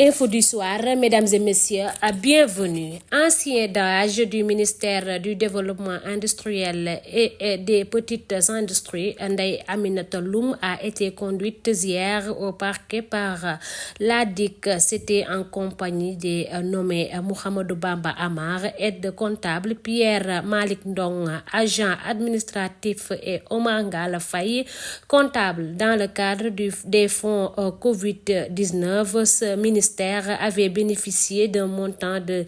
Info du soir, mesdames et messieurs, bienvenue. Ancien DAGE du ministère du Développement industriel et des petites industries, Ndeye Aminata Loum a été conduite hier au parquet par la DIC. C'était en compagnie des nommés Mouhamadou Bamba Amar, aide comptable, Pierre Malik Ndong, agent administratif et Omar Ngala Faye, comptable. Dans le cadre des fonds Covid-19, ce ministère avait bénéficié d'un montant de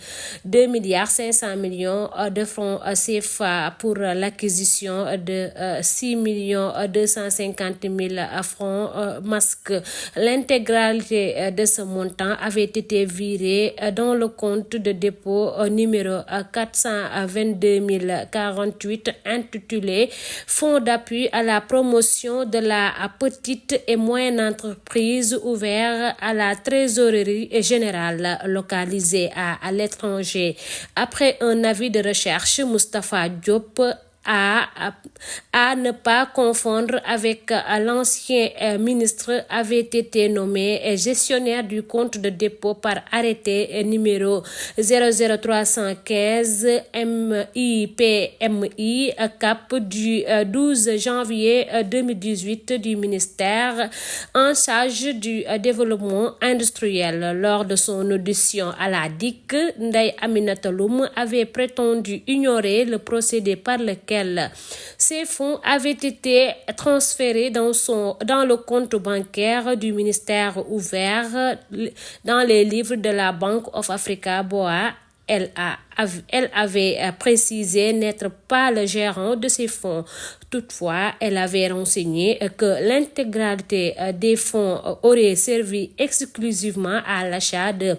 2,5 milliards de francs CFA pour l'acquisition de 6,250,000 francs masques. L'intégralité de ce montant avait été virée dans le compte de dépôt numéro 422 048 intitulé Fonds d'appui à la promotion de la petite et moyenne entreprise ouvert à la trésorerie générale localisée à l'étranger. Après un avis de recherche, Moustapha Diop à ne pas confondre avec l'ancien ministre avait été nommé gestionnaire du compte de dépôt par arrêté numéro 00315 MIPMI CAP du 12 janvier 2018 du ministère en charge du développement industriel. Lors de son audition à la DIC, Ndeye Aminata Loum avait prétendu ignorer le procédé par lequel ces fonds avaient été transférés dans le compte bancaire du ministère ouvert dans les livres de la Bank of Africa BOA. Elle avait précisé n'être pas le gérant de ces fonds. Toutefois, elle avait renseigné que l'intégralité des fonds aurait servi exclusivement à l'achat de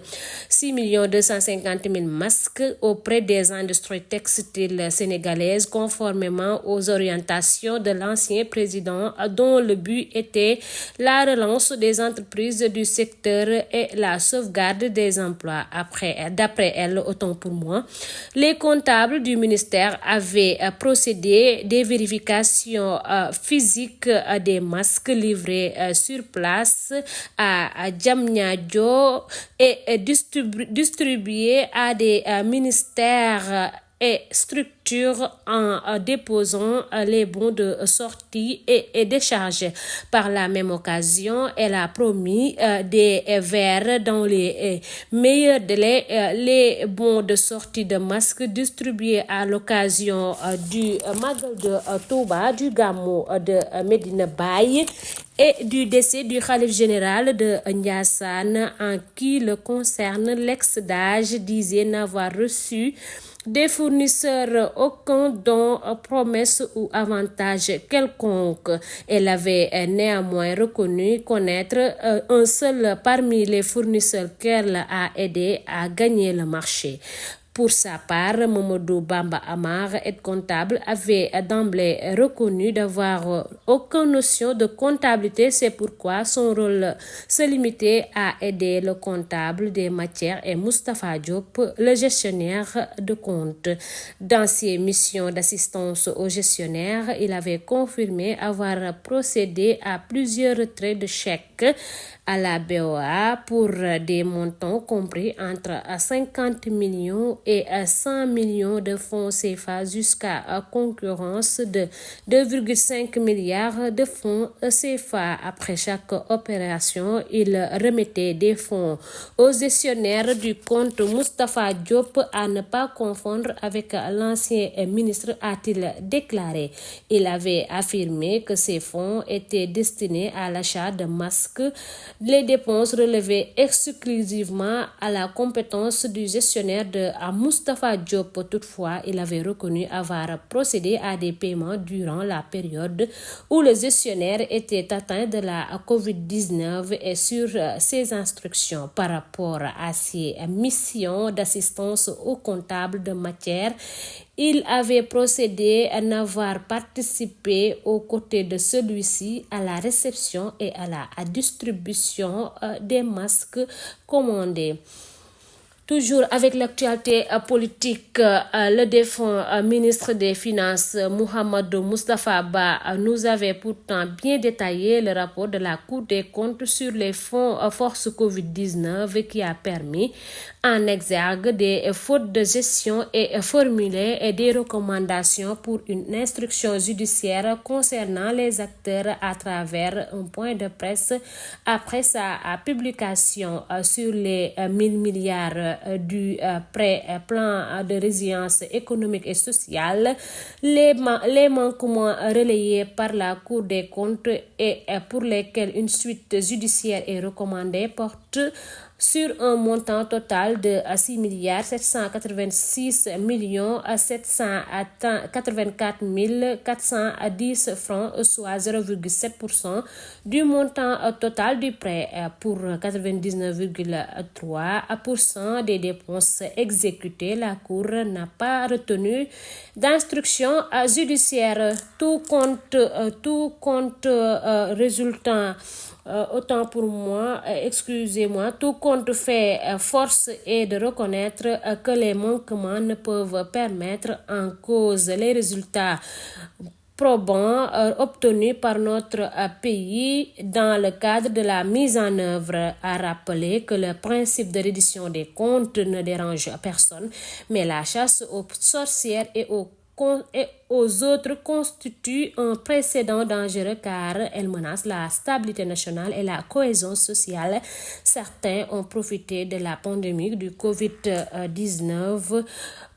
6,250,000 masques auprès des industries textiles sénégalaises conformément aux orientations de l'ancien président dont le but était la relance des entreprises du secteur et la sauvegarde des emplois. D'après elle, autant pour moi, les comptables du ministère avaient procédé des vérifications physiques des masques livrés sur place à Diamniadio et distribués à des ministères et structures en déposant les bons de sortie et décharge. Par la même occasion, elle a promis des verres dans les meilleurs délais. Les bons de sortie de masques distribués à l'occasion du Magal de Touba, du Gamou de Medina Baye et du décès du khalife général de Ndiassane, en qui le concerne l'ex-DAGE disait n'avoir reçu des fournisseurs aucun don, promesse ou avantage quelconque. Elle avait néanmoins reconnu connaître un seul parmi les fournisseurs qu'elle a aidé à gagner le marché. Pour sa part, Mamadou Bamba Amar, aide comptable, avait d'emblée reconnu d'avoir aucune notion de comptabilité. C'est pourquoi son rôle se limitait à aider le comptable des matières et Moustapha Diop, le gestionnaire de compte. Dans ses missions d'assistance aux gestionnaires, il avait confirmé avoir procédé à plusieurs retraits de chèques à la BOA pour des montants compris entre 50 millions et 100 millions de fonds CFA jusqu'à concurrence de 2,5 milliards de fonds CFA. Après chaque opération, il remettait des fonds aux gestionnaires du compte. Moustapha Diop à ne pas confondre avec l'ancien ministre, a-t-il déclaré. Il avait affirmé que ces fonds étaient destinés à l'achat de masques. Les dépenses relevaient exclusivement à la compétence du gestionnaire de Moustapha Diop. Toutefois, il avait reconnu avoir procédé à des paiements durant la période où le gestionnaire était atteint de la Covid-19 et sur ses instructions par rapport à ses missions d'assistance aux comptables de matière. Il avait procédé à n'avoir participé aux côtés de celui-ci à la réception et à la distribution des masques commandés. Toujours avec l'actualité politique, le défunt ministre des Finances, Mohamedou Moustapha Ba, nous avait pourtant bien détaillé le rapport de la Cour des comptes sur les fonds force Covid-19 qui a permis en exergue des fautes de gestion et formulé des recommandations pour une instruction judiciaire concernant les acteurs à travers un point de presse après sa publication sur les 1000 milliards du plan de résilience économique et sociale. Les manquements relayés par la Cour des comptes et pour lesquels une suite judiciaire est recommandée portent sur un montant total de 6 milliards 786 millions 784 410 francs, soit 0,7% du montant total du prêt pour 99,3% des dépenses exécutées. La Cour n'a pas retenu d'instruction judiciaire. Tout compte résultant autant pour moi, tout compte fait, force est de reconnaître que les manquements ne peuvent permettre en cause les résultats probants obtenus par notre pays dans le cadre de la mise en œuvre. A rappelé que le principe de reddition des comptes ne dérange personne, mais la chasse aux sorcières et aux autres constitue un précédent dangereux car elle menace la stabilité nationale et la cohésion sociale. Certains ont profité de la pandémie du Covid-19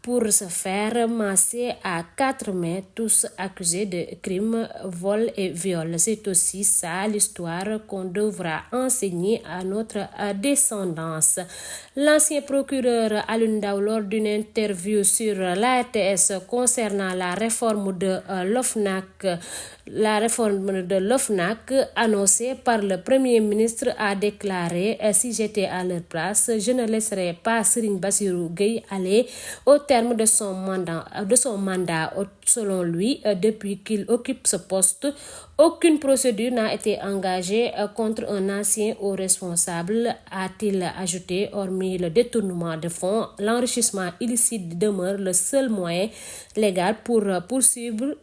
pour se faire masser à 4 mains, tous accusés de crimes, vol et viol. C'est aussi ça l'histoire qu'on devra enseigner à notre descendance. L'ancien procureur Alioune Ndao, lors d'une interview sur la RTS concernant la réforme de l'OFNAC annoncée par le Premier ministre, a déclaré: si j'étais à leur place, je ne laisserais pas Serigne Bassirou Gueye aller au terme de son mandat. Selon lui, depuis qu'il occupe ce poste, aucune procédure n'a été engagée contre un ancien haut responsable, a-t-il ajouté. Hormis le détournement de fonds, l'enrichissement illicite demeure le seul moyen légal pour poursuivre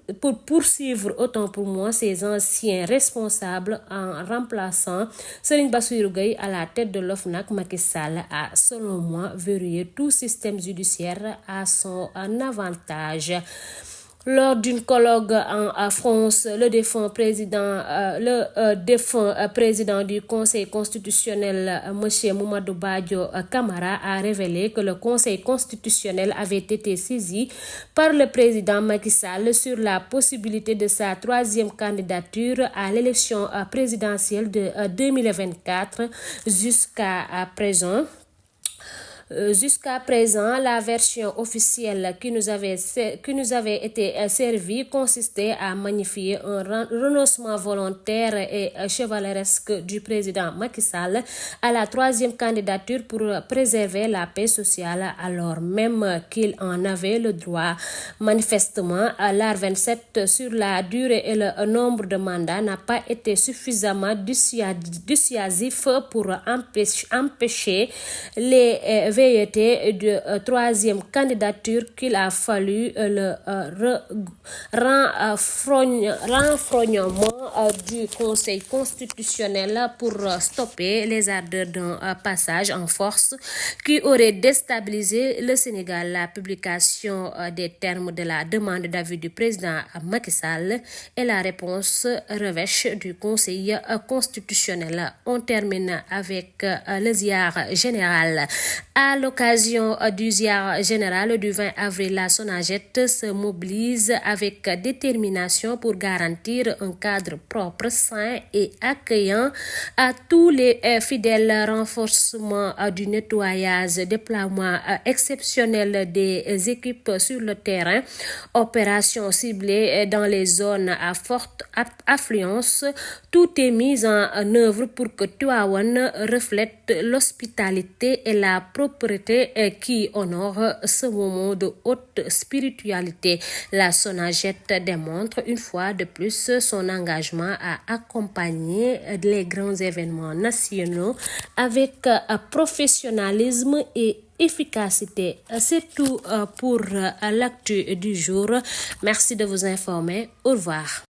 autant pour moi ces anciens responsables en remplaçant Serigne Bassirou Gueye à la tête de l'OFNAC. Macky Sall a, selon moi, verrouillé tout système judiciaire à son avantage. Lors d'une colloque en France, le défunt président du Conseil constitutionnel, M. Mamadou Badio Camara, a révélé que le Conseil constitutionnel avait été saisi par le président Macky Sall sur la possibilité de sa 3e candidature à l'élection présidentielle de 2024. Jusqu'à présent, la version officielle qui nous avait été servie consistait à magnifier un renoncement volontaire et chevaleresque du président Macky Sall à la 3e candidature pour préserver la paix sociale, alors même qu'il en avait le droit. Manifestement, l'AR27 sur la durée et le nombre de mandats n'a pas été suffisamment dissuasif pour empêcher les velléités de 3e candidature qu'il a fallu le renfrognement du Conseil constitutionnel pour stopper les ardeurs d'un passage en force qui aurait déstabilisé le Sénégal. La publication des termes de la demande d'avis du président Macky Sall et la réponse revêche du Conseil constitutionnel. On termine avec le ziar général. À l'occasion du ziar général du 20 avril, la SONAGED se mobilise avec détermination pour garantir un cadre propre, sain et accueillant à tous les fidèles. Renforcement du nettoyage, déploiement exceptionnel des équipes sur le terrain, opérations ciblées dans les zones à forte affluence. Tout est mis en œuvre pour que Tivaouane reflète l'hospitalité et la propreté qui honore ce moment de haute spiritualité. La SONAGED démontre une fois de plus son engagement à accompagner les grands événements nationaux avec professionnalisme et efficacité. C'est tout pour l'actu du jour. Merci de vous informer. Au revoir.